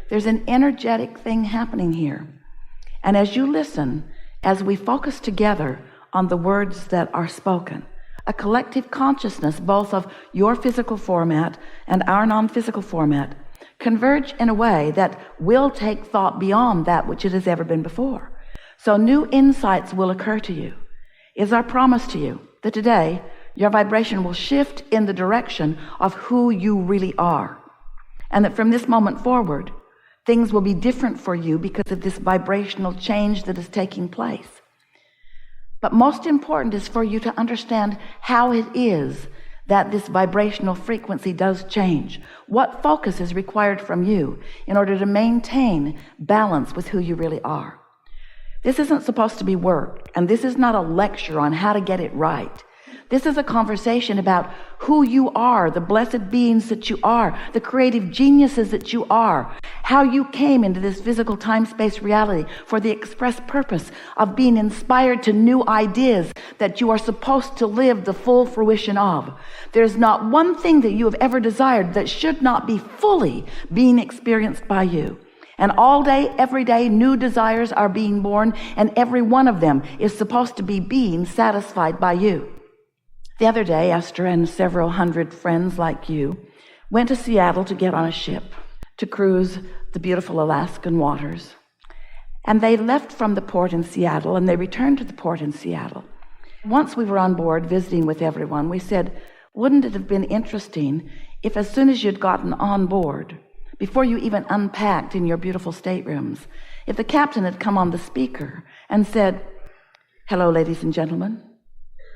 There's an energetic thing happening here. And as you listen, as we focus together on the words that are spoken, a collective consciousness, both of your physical format and our non-physical format, converge in a way that will take thought beyond that which it has ever been before. So new insights will occur to you. It's our promise to you that today your vibration will shift in the direction of who you really are. And that from this moment forward, things will be different for you because of this vibrational change that is taking place. But most important is for you to understand how it is that this vibrational frequency does change. What focus is required from you in order to maintain balance with who you really are. This isn't supposed to be work, and this is not a lecture on how to get it right. This is a conversation about who you are, the blessed beings that you are, the creative geniuses that you are, how you came into this physical time-space reality for the express purpose of being inspired to new ideas that you are supposed to live the full fruition of. There's not one thing that you have ever desired that should not be fully being experienced by you. And all day, every day, new desires are being born, and every one of them is supposed to be being satisfied by you. The other day, Esther and several hundred friends like you went to Seattle to get on a ship to cruise the beautiful Alaskan waters. And they left from the port in Seattle, and they returned to the port in Seattle. Once we were on board visiting with everyone, we said, wouldn't it have been interesting if as soon as you'd gotten on board, before you even unpacked in your beautiful staterooms, if the captain had come on the speaker and said, hello, ladies and gentlemen.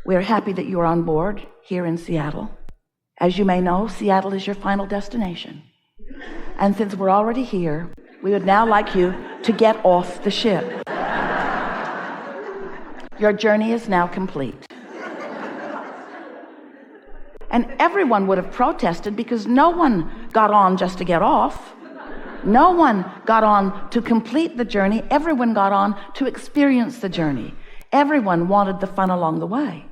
We are happy that you are on board here in Seattle. As you may know, Seattle is your final destination. And since we're already here, we would now like you to get off the ship. Your journey is now complete. And everyone would have protested because no one got on just to get off. No one got on to complete the journey. Everyone got on to experience the journey. Everyone wanted the fun along the way.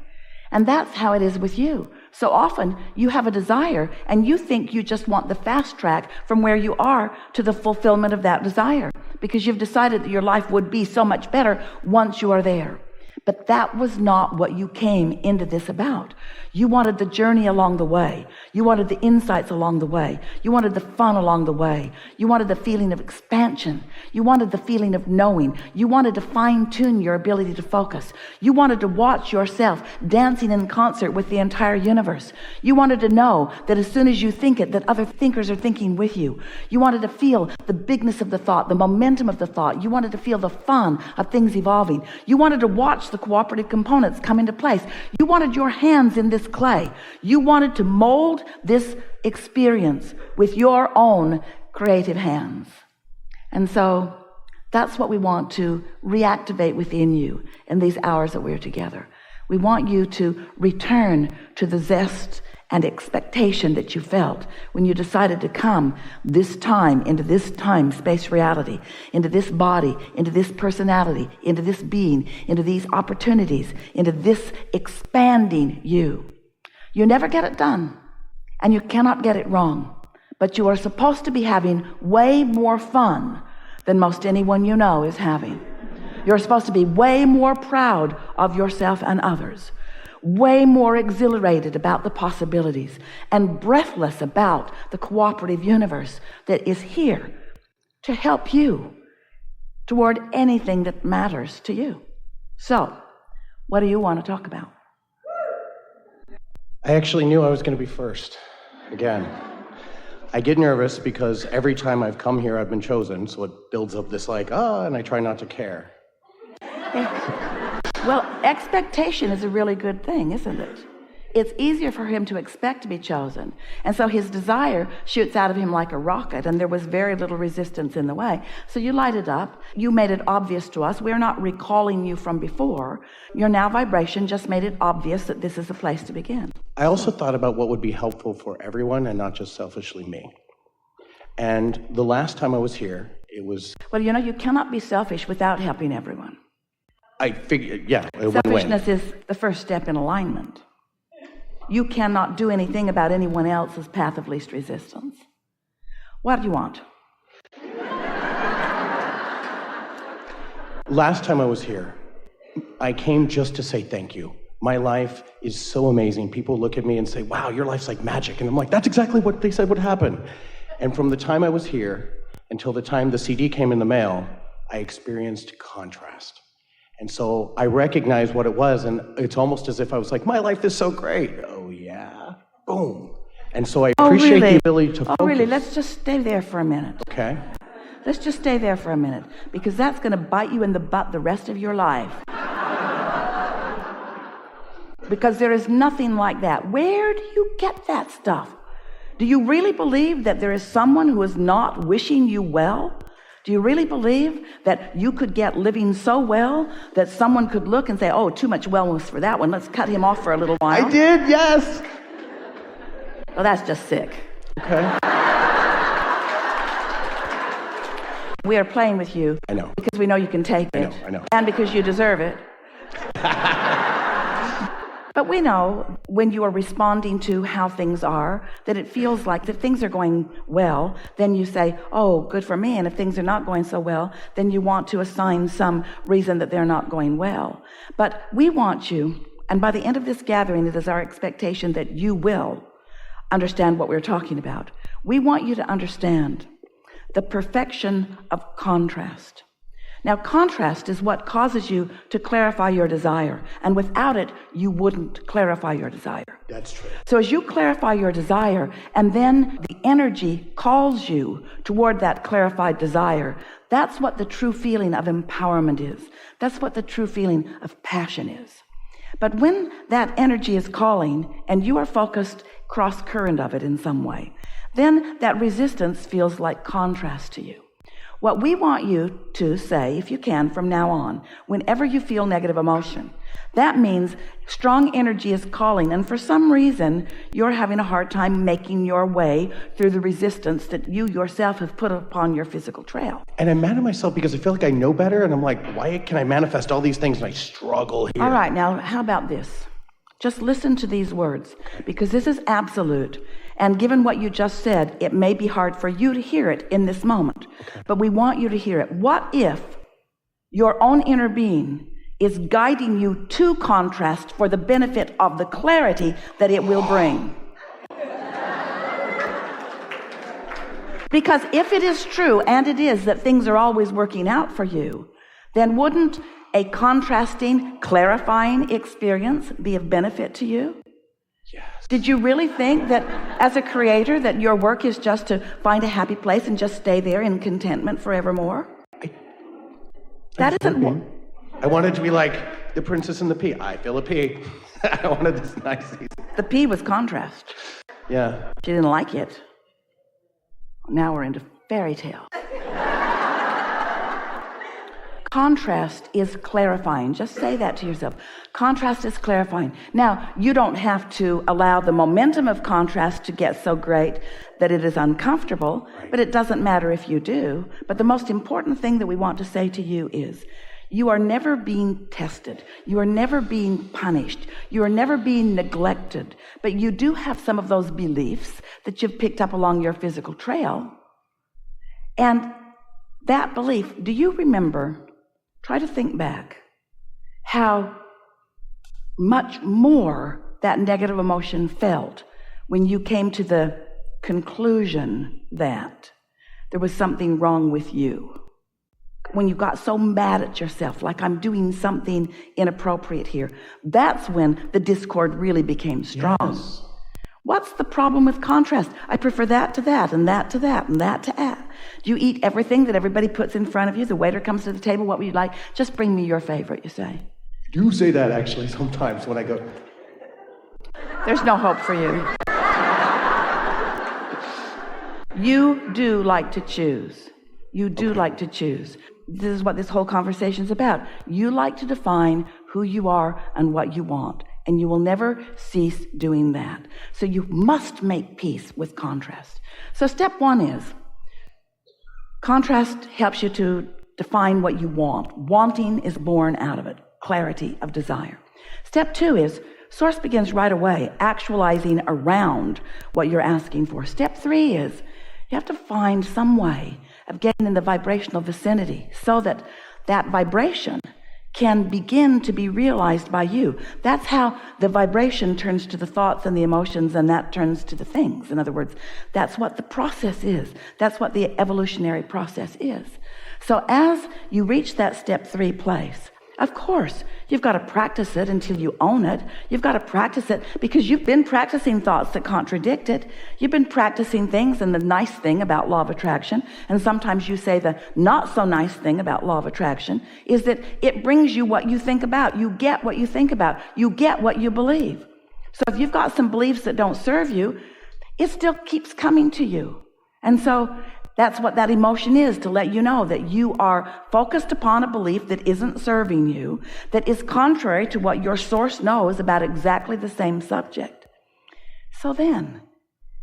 And that's how it is with you. So often you have a desire and you think you just want the fast track from where you are to the fulfillment of that desire because you've decided that your life would be so much better once you are there. But that was not what you came into this about. You wanted the journey along the way. You wanted the insights along the way. You wanted the fun along the way. You wanted the feeling of expansion. You wanted the feeling of knowing. You wanted to fine-tune your ability to focus. You wanted to watch yourself dancing in concert with the entire universe. You wanted to know that as soon as you think it, that other thinkers are thinking with you. You wanted to feel the bigness of the thought, the momentum of the thought. You wanted to feel the fun of things evolving. You wanted to watch the cooperative components come into place. You wanted your hands in this clay. You wanted to mold this experience with your own creative hands. And so that's what we want to reactivate within you in these hours that we're together. We want you to return to the zest and expectation that you felt when you decided to come this time into this time-space reality, into this body, into this personality, into this being, into these opportunities, into this expanding you. You never get it done, and you cannot get it wrong, but you are supposed to be having way more fun than most anyone you know is having. You're supposed to be way more proud of yourself and others, way more exhilarated about the possibilities, and breathless about the cooperative universe that is here to help you toward anything that matters to you. So, what do you want to talk about? I actually knew I was going to be first again. I get nervous because every time I've come here, I've been chosen, so it builds up this and I try not to care. Well, expectation is a really good thing, isn't it? It's easier for him to expect to be chosen. And so his desire shoots out of him like a rocket, and there was very little resistance in the way. So you light it up. You made it obvious to us. We're not recalling you from before. Your now vibration just made it obvious that this is the place to begin. I also thought about what would be helpful for everyone and not just selfishly me. And the last time I was here, it was... Well, you cannot be selfish without helping everyone. I figured, yeah. Selfishness is the first step in alignment. You cannot do anything about anyone else's path of least resistance. What do you want? Last time I was here, I came just to say thank you. My life is so amazing. People look at me and say, wow, your life's like magic. And I'm like, that's exactly what they said would happen. And from the time I was here until the time the CD came in the mail, I experienced contrast. And so I recognized what it was, and it's almost as if I was like, my life is so great. Oh, yeah. Boom. And so I appreciate the ability to focus. Oh, really? Let's just stay there for a minute. Okay. Let's just stay there for a minute, because that's going to bite you in the butt the rest of your life. Because there is nothing like that. Where do you get that stuff? Do you really believe that there is someone who is not wishing you well? Do you really believe that you could get living so well that someone could look and say, oh, too much wellness for that one. Let's cut him off for a little while. I did, yes. Well, that's just sick. Okay. We are playing with you. I know. Because we know you can take it. I know. And because you deserve it. But we know when you are responding to how things are, that it feels like if things are going well, then you say, oh, good for me. And if things are not going so well, then you want to assign some reason that they're not going well. But we want you, and by the end of this gathering, it is our expectation that you will understand what we're talking about. We want you to understand the perfection of contrast. Now, contrast is what causes you to clarify your desire. And without it, you wouldn't clarify your desire. That's true. So as you clarify your desire, and then the energy calls you toward that clarified desire, that's what the true feeling of empowerment is. That's what the true feeling of passion is. But when that energy is calling, and you are focused cross-current of it in some way, then that resistance feels like contrast to you. What we want you to say, if you can, from now on, whenever you feel negative emotion, that means strong energy is calling, and for some reason, you're having a hard time making your way through the resistance that you yourself have put upon your physical trail. And I'm mad at myself because I feel like I know better, and I'm like, why can I manifest all these things and I struggle here? All right, now, how about this? Just listen to these words, because this is absolute. And given what you just said, it may be hard for you to hear it in this moment. Okay. But we want you to hear it. What if your own inner being is guiding you to contrast for the benefit of the clarity that it will bring? Because if it is true, and it is, that things are always working out for you, then wouldn't a contrasting, clarifying experience be of benefit to you? Yes. Did you really think that as a creator that your work is just to find a happy place and just stay there in contentment forevermore? That isn't what... I wanted to be like the princess and the pea. I feel a pea. I wanted this nice season. The pea was contrast. Yeah. She didn't like it. Now we're into fairy tale. Contrast is clarifying. Just say that to yourself. Contrast is clarifying. Now, you don't have to allow the momentum of contrast to get so great that it is uncomfortable, but it doesn't matter if you do. But the most important thing that we want to say to you is, you are never being tested. You are never being punished. You are never being neglected. But you do have some of those beliefs that you've picked up along your physical trail. And that belief, do you remember... Try to think back how much more that negative emotion felt when you came to the conclusion that there was something wrong with you. When you got so mad at yourself, like I'm doing something inappropriate here. That's when the discord really became strong. Yes. What's the problem with contrast? I prefer that to that, and that to that, and that to that. Do you eat everything that everybody puts in front of you? The waiter comes to the table, what would you like? Just bring me your favorite, you say. I do say that, actually, sometimes when I go... There's no hope for you. You do like to choose. You do like to choose. This is what this whole conversation is about. You like to define who you are and what you want. And you will never cease doing that. So you must make peace with contrast. So step one is, contrast helps you to define what you want. Wanting is born out of it. Clarity of desire. Step two is, source begins right away, actualizing around what you're asking for. Step three is, you have to find some way of getting in the vibrational vicinity so that that vibration can begin to be realized by you. That's how the vibration turns to the thoughts and the emotions, and that turns to the things. In other words, that's what the process is. That's what the evolutionary process is. So as you reach that step 3 place, of course, you've got to practice it until you own it. You've got to practice it because you've been practicing thoughts that contradict it. You've been practicing things, and the nice thing about law of attraction, and sometimes you say the not so nice thing about law of attraction, is that it brings you what you think about. You get what you think about. You get what you believe. So if you've got some beliefs that don't serve you, it still keeps coming to you. And so that's what that emotion is, to let you know that you are focused upon a belief that isn't serving you, that is contrary to what your source knows about exactly the same subject. So then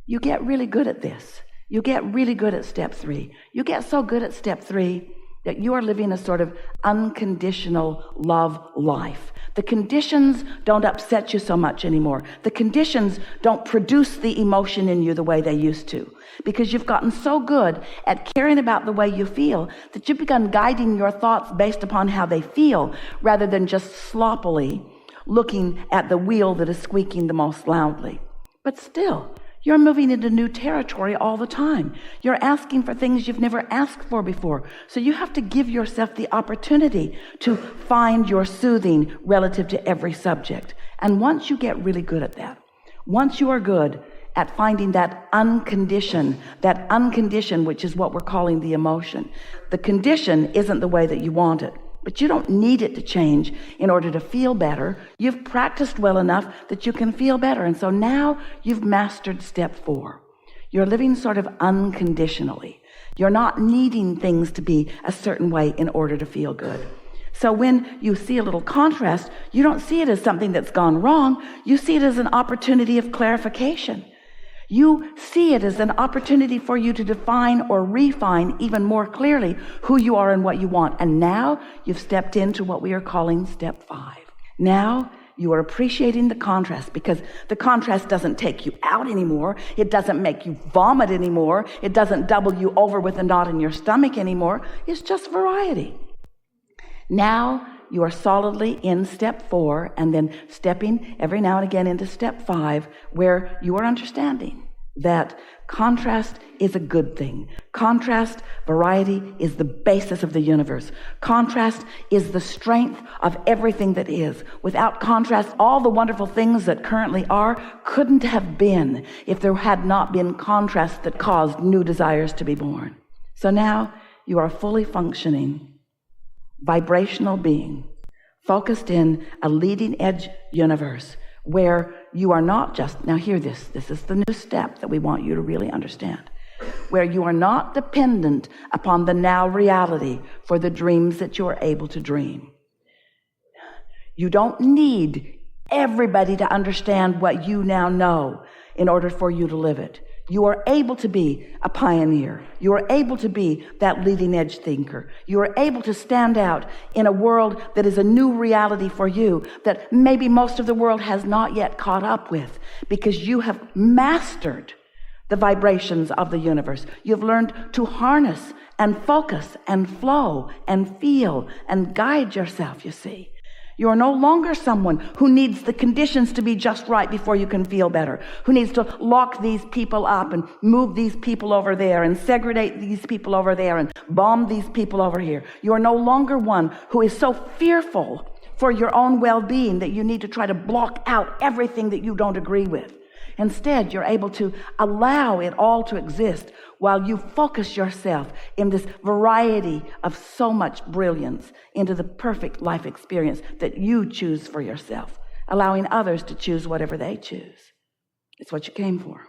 you get really good at this. You get really good at step 3. You get so good at step 3 that you are living a sort of unconditional love life. The conditions don't upset you so much anymore. The conditions don't produce the emotion in you the way they used to, because you've gotten so good at caring about the way you feel that you've begun guiding your thoughts based upon how they feel, rather than just sloppily looking at the wheel that is squeaking the most loudly. But still, you're moving into new territory all the time. You're asking for things you've never asked for before. So you have to give yourself the opportunity to find your soothing relative to every subject. And once you get really good at that, once you are good at finding that uncondition, which is what we're calling the emotion. The condition isn't the way that you want it, but you don't need it to change in order to feel better. You've practiced well enough that you can feel better. And so now you've mastered step 4. You're living sort of unconditionally. You're not needing things to be a certain way in order to feel good. So when you see a little contrast, you don't see it as something that's gone wrong. You see it as an opportunity of clarification. You see it as an opportunity for you to define or refine even more clearly who you are and what you want. And now you've stepped into what we are calling step 5. Now you are appreciating the contrast, because the contrast doesn't take you out anymore. It doesn't make you vomit anymore. It doesn't double you over with a knot in your stomach anymore. It's just variety. Now you are solidly in step 4, and then stepping every now and again into step 5, where you are understanding that contrast is a good thing. Contrast, variety, is the basis of the universe. Contrast is the strength of everything that is. Without contrast, all the wonderful things that currently are couldn't have been if there had not been contrast that caused new desires to be born. So now you are a fully functioning vibrational being, focused in a leading edge universe where you are not just, now hear this is the new step that we want you to really understand, where you are not dependent upon the now reality for the dreams that you are able to dream. You don't need everybody to understand what you now know in order for you to live it. You are able to be a pioneer. You are able to be that leading edge thinker. You are able to stand out in a world that is a new reality for you that maybe most of the world has not yet caught up with, because you have mastered the vibrations of the universe. You've learned to harness and focus and flow and feel and guide yourself, you see. You are no longer someone who needs the conditions to be just right before you can feel better, who needs to lock these people up and move these people over there and segregate these people over there and bomb these people over here. You are no longer one who is so fearful for your own well-being that you need to try to block out everything that you don't agree with. Instead, you're able to allow it all to exist while you focus yourself in this variety of so much brilliance into the perfect life experience that you choose for yourself, allowing others to choose whatever they choose. It's what you came for.